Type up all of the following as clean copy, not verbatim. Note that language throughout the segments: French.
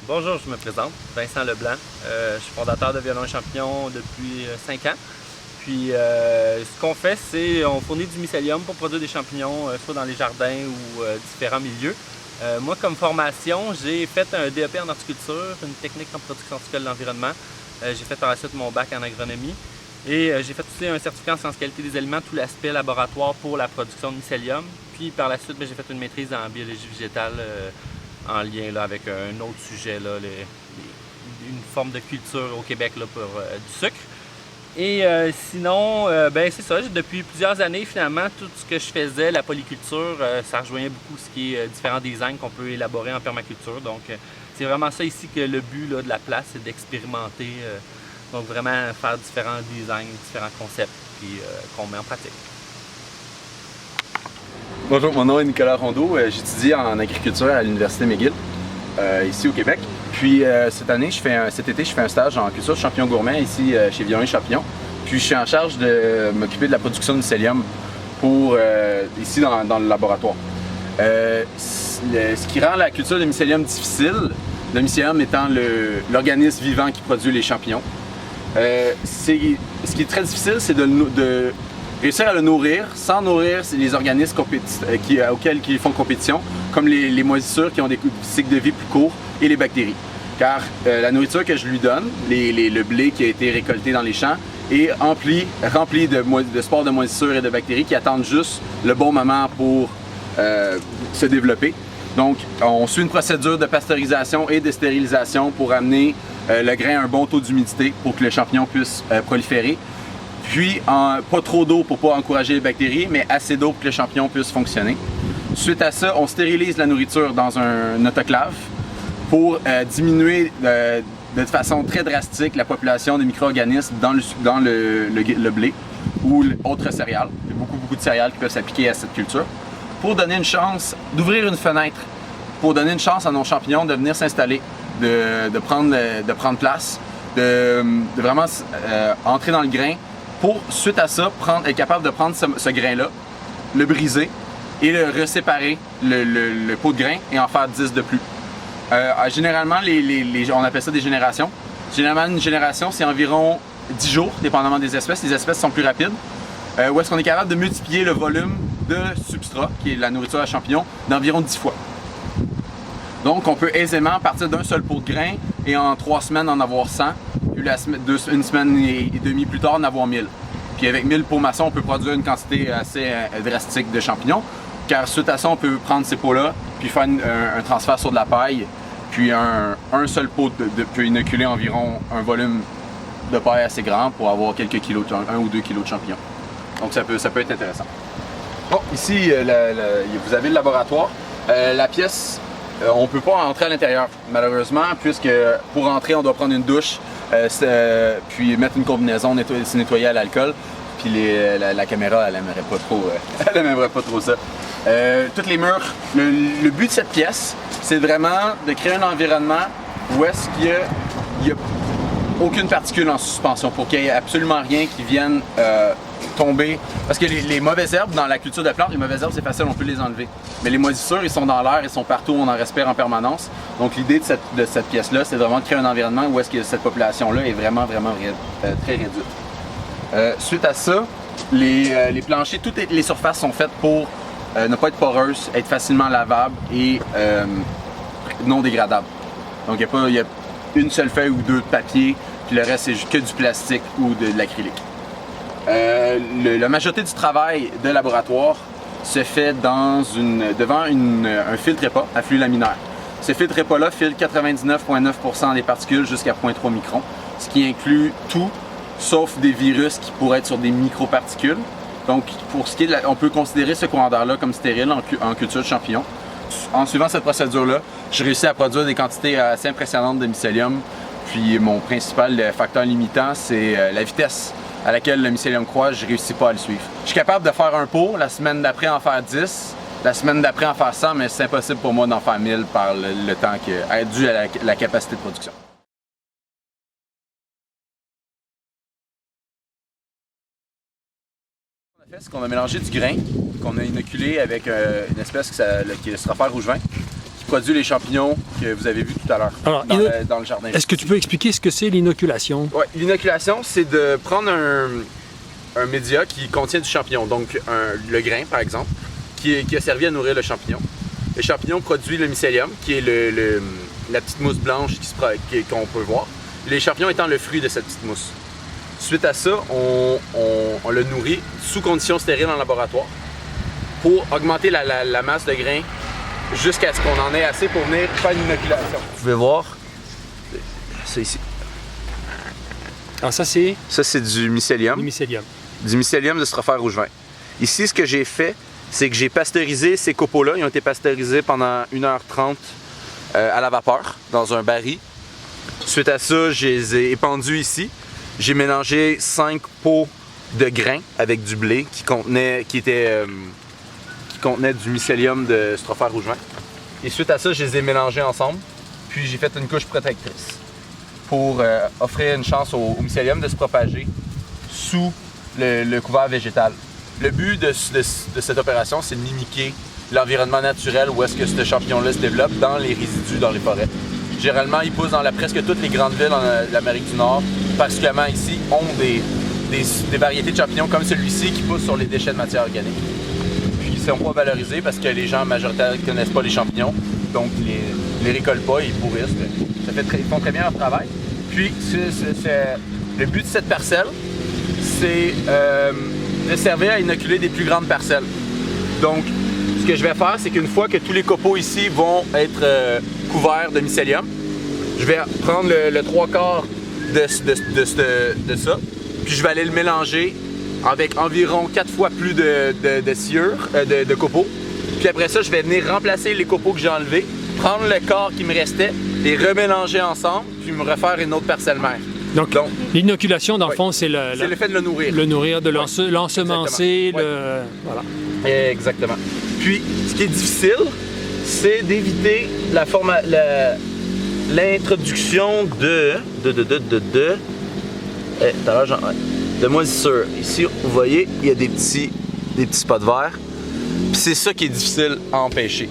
Bonjour, je me présente, Vincent Leblanc. Je suis fondateur de Violon et Champignon depuis 5 ans. Puis ce qu'on fait, c'est on fournit du mycélium pour produire des champignons, soit dans les jardins ou différents milieux. Moi, comme formation, j'ai fait un DEP en horticulture, une technique en production horticole de l'environnement. J'ai fait par la suite mon bac en agronomie. Et j'ai fait aussi un certificat en sciences qualité des aliments, tout l'aspect laboratoire pour la production de mycélium. Puis par la suite, j'ai fait une maîtrise en biologie végétale en lien là, avec un autre sujet, là, une forme de culture au Québec là, pour du sucre. Et sinon, c'est ça, depuis plusieurs années, finalement, tout ce que je faisais, la polyculture, ça rejoignait beaucoup ce qui est différents designs qu'on peut élaborer en permaculture. Donc, c'est vraiment ça ici que le but là, de la place, c'est d'expérimenter, donc vraiment faire différents designs, différents concepts, puis qu'on met en pratique. Bonjour, mon nom est Nicolas Rondeau. J'étudie en agriculture à l'Université McGill, ici au Québec. Puis cet été, je fais un stage en culture de champignons gourmands ici chez Violon et Champignon. Puis je suis en charge de m'occuper de la production de mycélium ici dans le laboratoire. Ce qui rend la culture de mycélium difficile, le mycélium étant l'organisme vivant qui produit les champignons. Ce qui est très difficile, c'est de réussir à le nourrir sans nourrir les organismes auxquels ils font compétition, comme les moisissures qui ont des cycles de vie plus courts et les bactéries. Car la nourriture que je lui donne, le blé qui a été récolté dans les champs, est rempli de spores de moisissures et de bactéries qui attendent juste le bon moment pour se développer. Donc, on suit une procédure de pasteurisation et de stérilisation pour amener le grain à un bon taux d'humidité pour que le champignon puisse proliférer. Puis, pas trop d'eau pour ne pas encourager les bactéries, mais assez d'eau pour que le champignon puisse fonctionner. Suite à ça, on stérilise la nourriture dans un autoclave pour diminuer de façon très drastique la population de micro-organismes dans le blé ou autres céréales. Il y a beaucoup de céréales qui peuvent s'appliquer à cette culture. Pour donner une chance d'ouvrir une fenêtre, pour donner une chance à nos champignons de venir s'installer, de prendre place, de vraiment entrer dans le grain, pour, suite à ça, être capable de prendre ce grain-là, le briser et le reséparer, le pot de grain, et en faire 10 de plus. Généralement, on appelle ça des générations. Généralement, une génération, c'est environ 10 jours, dépendamment des espèces. Les espèces sont plus rapides. Où est-ce qu'on est capable de multiplier le volume de substrat, qui est la nourriture à champignons, d'environ 10 fois. Donc, on peut aisément partir d'un seul pot de grain et en 3 semaines en avoir 100, puis une semaine et demie plus tard en avoir 1000. Puis avec 1000 pots maçons, on peut produire une quantité assez drastique de champignons, car suite à ça, on peut prendre ces pots-là, puis faire un transfert sur de la paille, puis un seul pot peut inoculer environ un volume de paille assez grand pour avoir quelques kilos, 1 ou 2 kilos de champignons. Donc ça peut être intéressant. Bon, ici, vous avez le laboratoire. La pièce, on ne peut pas entrer à l'intérieur, malheureusement, puisque pour entrer, on doit prendre une douche, puis mettre une combinaison, se nettoyer à l'alcool. Puis la caméra, elle n'aimerait pas trop ça. Tous les murs, le but de cette pièce, c'est vraiment de créer un environnement où est-ce qu'il y a aucune particule en suspension, pour qu'il n'y ait absolument rien qui vienne tomber. Parce que les mauvaises herbes, dans la culture de plantes, les mauvaises herbes, c'est facile, on peut les enlever. Mais les moisissures, ils sont dans l'air, ils sont partout, on en respire en permanence. Donc l'idée de cette pièce-là, c'est vraiment de créer un environnement où est-ce que cette population-là est vraiment très réduite. Suite à ça, les planchers, toutes les surfaces sont faites pour ne pas être poreuses, être facilement lavables et non dégradables. Donc il y a une seule feuille ou deux de papier, puis le reste c'est que du plastique ou de l'acrylique. La majorité du travail de laboratoire se fait devant un filtre EPA à flux laminaire. Ce filtre EPA-là filtre 99,9% des particules jusqu'à 0,3 microns, ce qui inclut tout, sauf des virus qui pourraient être sur des microparticules. Donc, pour ce qui est on peut considérer ce courant d'air-là comme stérile en culture de champignons. En suivant cette procédure-là, je réussis à produire des quantités assez impressionnantes de mycélium. Puis mon principal facteur limitant, c'est la vitesse à laquelle le mycélium croît. Je ne réussis pas à le suivre. Je suis capable de faire un pot, la semaine d'après en faire 10, la semaine d'après en faire 100, mais c'est impossible pour moi d'en faire 1000 par le temps dû à la capacité de production. Ce qu'on a fait, c'est qu'on a mélangé du grain qu'on a inoculé avec une espèce qui est le stropher rouge vin, qui produit les champignons que vous avez vus tout à l'heure dans le jardin. Est-ce que tu peux expliquer ce que c'est l'inoculation? Oui, l'inoculation, c'est de prendre un média qui contient du champignon, donc le grain par exemple, qui a servi à nourrir le champignon. Le champignon produit le mycélium, qui est la petite mousse blanche qu'on peut voir. Les champignons étant le fruit de cette petite mousse. Suite à ça, on le nourrit sous conditions stériles en laboratoire pour augmenter la masse de grains jusqu'à ce qu'on en ait assez pour venir faire une inoculation. Vous pouvez voir, c'est ici. Alors ça c'est? Ça c'est du mycélium. Du mycélium. Du mycélium de Strophaire rouge-vin. Ici, ce que j'ai fait, c'est que j'ai pasteurisé ces copeaux-là. Ils ont été pasteurisés pendant 1h30 à la vapeur dans un baril. Suite à ça, je les ai épandus ici. J'ai mélangé 5 pots de grains avec du blé qui contenait du mycélium de Strophaire rouge-vin. Et suite à ça, je les ai mélangés ensemble. Puis j'ai fait une couche protectrice pour offrir une chance au mycélium de se propager sous le couvert végétal. Le but de cette opération, c'est de mimiquer l'environnement naturel où est-ce que ce champignon-là se développe dans les résidus dans les forêts. Généralement, il pousse dans presque toutes les grandes villes de l'Amérique du Nord, particulièrement ici, ont des variétés de champignons comme celui-ci qui poussent sur les déchets de matière organique. Puis ils ne sont pas valorisés parce que les gens majoritairement ne connaissent pas les champignons, donc ils les récoltent pas et ils pourrissent. Ils font très bien leur travail. Puis le but de cette parcelle, c'est de servir à inoculer des plus grandes parcelles. Donc, ce que je vais faire, c'est qu'une fois que tous les copeaux ici vont être couverts de mycélium, je vais prendre le 3/4 de ça, puis je vais aller le mélanger avec environ 4 fois plus de sciure, de copeaux. Puis après ça, je vais venir remplacer les copeaux que j'ai enlevés, prendre le quart qui me restait, les remélanger ensemble, puis me refaire une autre parcelle mère. Donc l'inoculation, dans le fond, c'est le fait de le nourrir. Le nourrir, de l'ensemencer, voilà. Exactement. Puis, ce qui est difficile, c'est d'éviter l'introduction de moisissure. Ici, vous voyez, il y a des petits spots verts. Puis c'est ça qui est difficile à empêcher.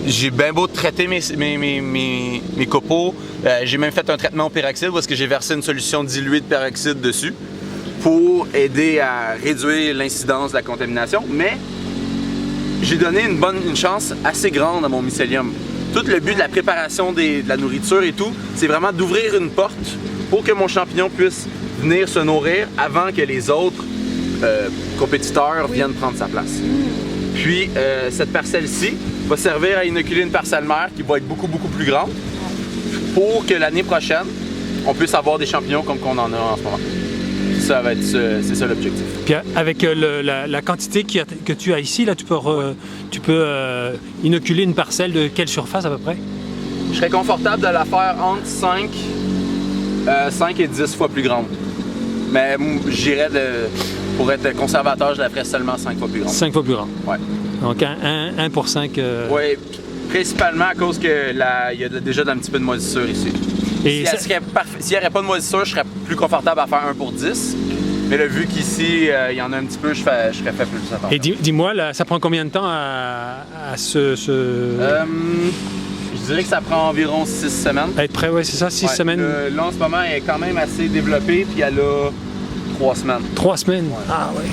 J'ai bien beau traiter mes copeaux. J'ai même fait un traitement au peroxyde où est-ce que j'ai versé une solution diluée de peroxyde dessus pour aider à réduire l'incidence de la contamination. Mais j'ai donné une chance assez grande à mon mycélium. Tout le but de la préparation de la nourriture et tout, c'est vraiment d'ouvrir une porte pour que mon champignon puisse venir se nourrir avant que les autres compétiteurs viennent prendre sa place. Puis cette parcelle-ci va servir à inoculer une parcelle mère qui va être beaucoup plus grande pour que l'année prochaine, on puisse avoir des champignons comme qu'on en a en ce moment. C'est ça l'objectif. Puis avec la quantité que tu as ici, là, tu peux inoculer une parcelle de quelle surface à peu près? Je serais confortable de la faire entre 5 et 10 fois plus grande. Mais j'irais pour être conservateur, je la ferais seulement 5 fois plus grande. 5 fois plus grande? Oui. Donc 1 pour 5. Oui, principalement à cause qu'il y a déjà un petit peu de moisissure ici. S'il n'y aurait pas de moisissure, je serais plus confortable à faire 1 pour 10. Mais là, vu qu'ici, il y en a un petit peu, je ferais plus attention. Et dis-moi, ça prend combien de temps à je dirais que ça prend environ 6 semaines. À être prêt, oui, c'est ça, 6 semaines? Là, en ce moment, elle est quand même assez développée, puis elle a 3 semaines. 3 semaines? Ouais. Ah oui.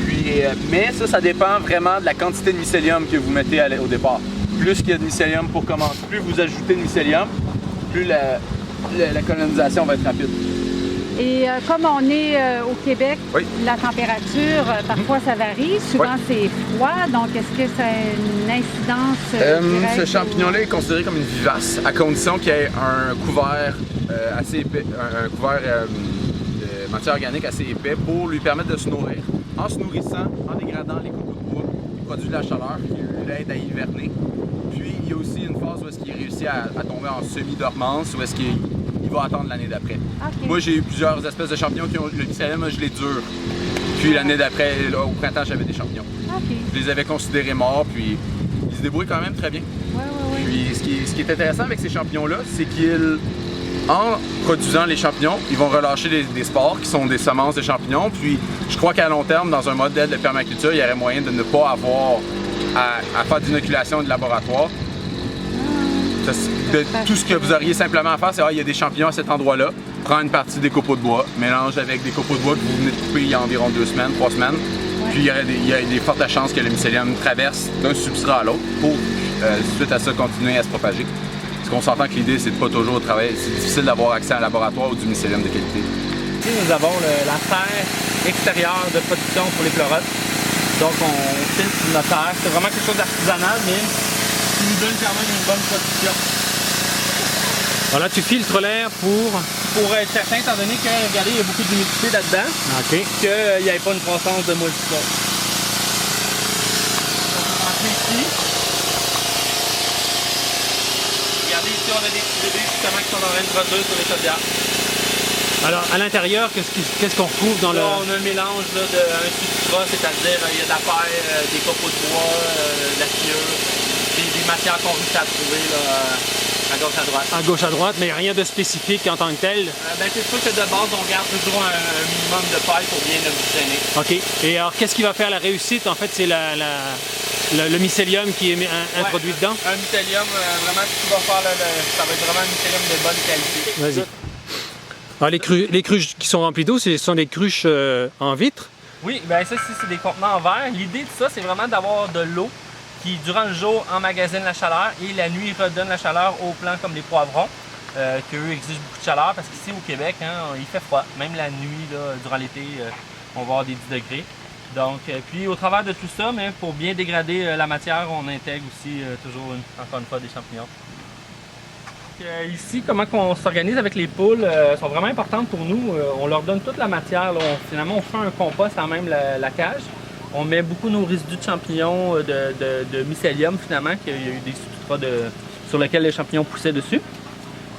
Puis, mais ça dépend vraiment de la quantité de mycélium que vous mettez au départ. Plus qu'il y a de mycélium pour commencer, plus vous ajoutez de mycélium, plus la colonisation va être rapide. Et comme on est au Québec, oui. La température, parfois ça varie, souvent c'est froid, donc est-ce que ça a une incidence ce champignon-là est considéré comme une vivace, à condition qu'il y ait un couvert assez épais, un couvert de matière organique assez épais pour lui permettre de se nourrir. En se nourrissant, en dégradant les copeaux de bois, il produit de la chaleur qui l'aide à hiverner. Puis il y a aussi une phase où est-ce qu'il réussit à tomber en semi-dormance, où est-ce qu'il va attendre l'année d'après. Okay. Moi, j'ai eu plusieurs espèces de champignons qui ont le mycélium gelé dur. Puis l'année d'après, au printemps, j'avais des champignons. Okay. Je les avais considérés morts, puis ils se débrouillent quand même très bien. Ouais. Puis ce qui est intéressant avec ces champignons-là, c'est qu'ils, en produisant les champignons, ils vont relâcher des spores qui sont des semences de champignons. Puis je crois qu'à long terme, dans un modèle de permaculture, il y aurait moyen de ne pas avoir à faire d'inoculation de laboratoire, Tout ce que vous auriez simplement à faire, c'est il y a des champignons à cet endroit-là, prendre une partie des copeaux de bois, mélange avec des copeaux de bois que vous venez de couper il y a environ 2 semaines, 3 semaines. Puis il y a des fortes chances que le mycélium traverse d'un substrat à l'autre pour, suite à ça, continuer à se propager. Parce qu'on s'entend que l'idée, c'est de pas toujours travailler. C'est difficile d'avoir accès à un laboratoire ou du mycélium de qualité. Ici, nous avons la serre extérieure de production pour les pleurotes. Donc, on filtre notre terre. C'est vraiment quelque chose d'artisanal, mais qui nous donne quand même une bonne production. Alors là, tu filtres l'air pour être certain, étant donné que, regardez, il y a beaucoup d'humidité là-dedans, qu'il n'y ait pas une croissance de moisissure. Donc, on ici. Regardez, ici, on a des petits bébés justement qui sont en train de produire sur les chaudières. Alors, à l'intérieur, qu'est-ce qu'on retrouve dans là, on a un mélange d'un substrat, c'est-à-dire il y a de la paille, des copeaux de bois, de la fiure, des matières qu'on réussit à trouver là, à gauche à droite. À gauche à droite, mais rien de spécifique en tant que tel? C'est sûr que de base, on garde toujours un minimum de paille pour bien l'oxygéner. OK. Et alors, qu'est-ce qui va faire la réussite? En fait, c'est le mycélium qui est introduit dedans? Un mycélium, vraiment, ce qui va faire, ça va être vraiment un mycélium de bonne qualité. Vas-y. Alors, les cruches qui sont remplies d'eau, ce sont des cruches en vitre? Oui, bien ça, c'est des contenants en verre. L'idée de ça, c'est vraiment d'avoir de l'eau qui, durant le jour, emmagasine la chaleur et la nuit redonne la chaleur aux plants comme les poivrons, qu'eux exigent beaucoup de chaleur parce qu'ici au Québec, il fait froid. Même la nuit, là, durant l'été, on va avoir des 10 degrés. Donc, puis au travers de tout ça, mais pour bien dégrader la matière, on intègre aussi toujours, encore une fois, des champignons. Ici, comment on s'organise avec les poules sont vraiment importantes pour nous. On leur donne toute la matière. Là. Finalement, on fait un compost à même la cage. On met beaucoup nos résidus de champignons, de mycélium finalement, qu'il y a eu des substrats sur lesquels les champignons poussaient dessus.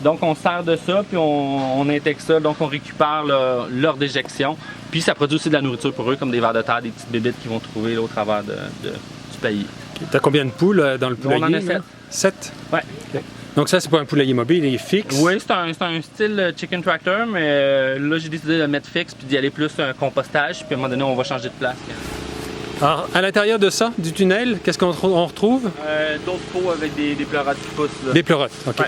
Donc on sert de ça, puis on intègre ça, donc on récupère leur déjection. Puis ça produit aussi de la nourriture pour eux, comme des vers de terre, des petites bébites qu'ils vont trouver là, au travers du pays. T'as combien de poules dans le poulailler? On en a 7. 7? Ouais. Okay. Donc ça, c'est pas un poulailler mobile, il est fixe? Oui, c'est un style chicken tractor, mais là, j'ai décidé de le mettre fixe puis d'y aller plus un compostage, puis à un moment donné, on va changer de place. Alors, à l'intérieur de ça, du tunnel, qu'est-ce qu'on retrouve? D'autres pots avec des pleurotes qui poussent. Là. Des pleurotes, OK. Ouais.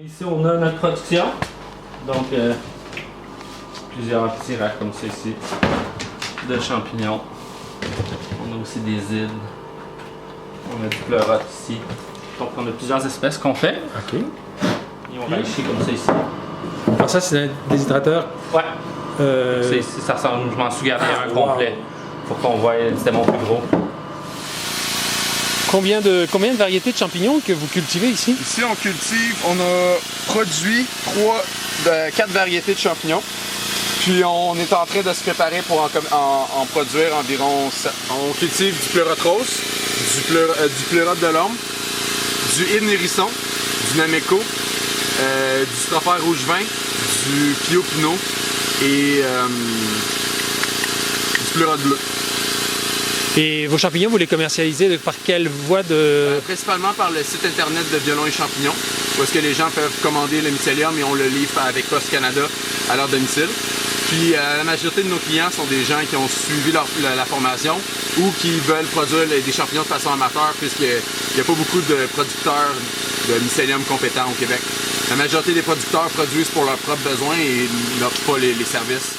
Ici, on a notre production. Donc, plusieurs petits racks comme ça ici de champignons. On a aussi des îles. On a du pleurote ici. Donc, on a plusieurs espèces qu'on fait. OK. Et on va ici comme ça ici. Alors, ça, c'est un déshydrateur? Ouais. Ça ressemble, je m'en suis gardé un complet pour qu'on voie, c'était mon plus gros. Combien de variétés de champignons que vous cultivez ici? Ici, on a produit 4 variétés de champignons. Puis on est en train de se préparer pour en produire environ 7. On cultive du pleurote rose, du pleurote de l'orme, du hydre nérisson, du nameco, du strophaire rouge vin, du pio pinot et du pleurote bleu. Et vos champignons, vous les commercialisez par quelle voie de... Principalement par le site internet de Violons et Champignons, où est-ce que les gens peuvent commander le mycélium et on le livre avec Post Canada à leur domicile. Puis la majorité de nos clients sont des gens qui ont suivi la formation ou qui veulent produire des champignons de façon amateur, puisqu'il n'y a pas beaucoup de producteurs de mycélium compétents au Québec. La majorité des producteurs produisent pour leurs propres besoins et n'offrent pas les services.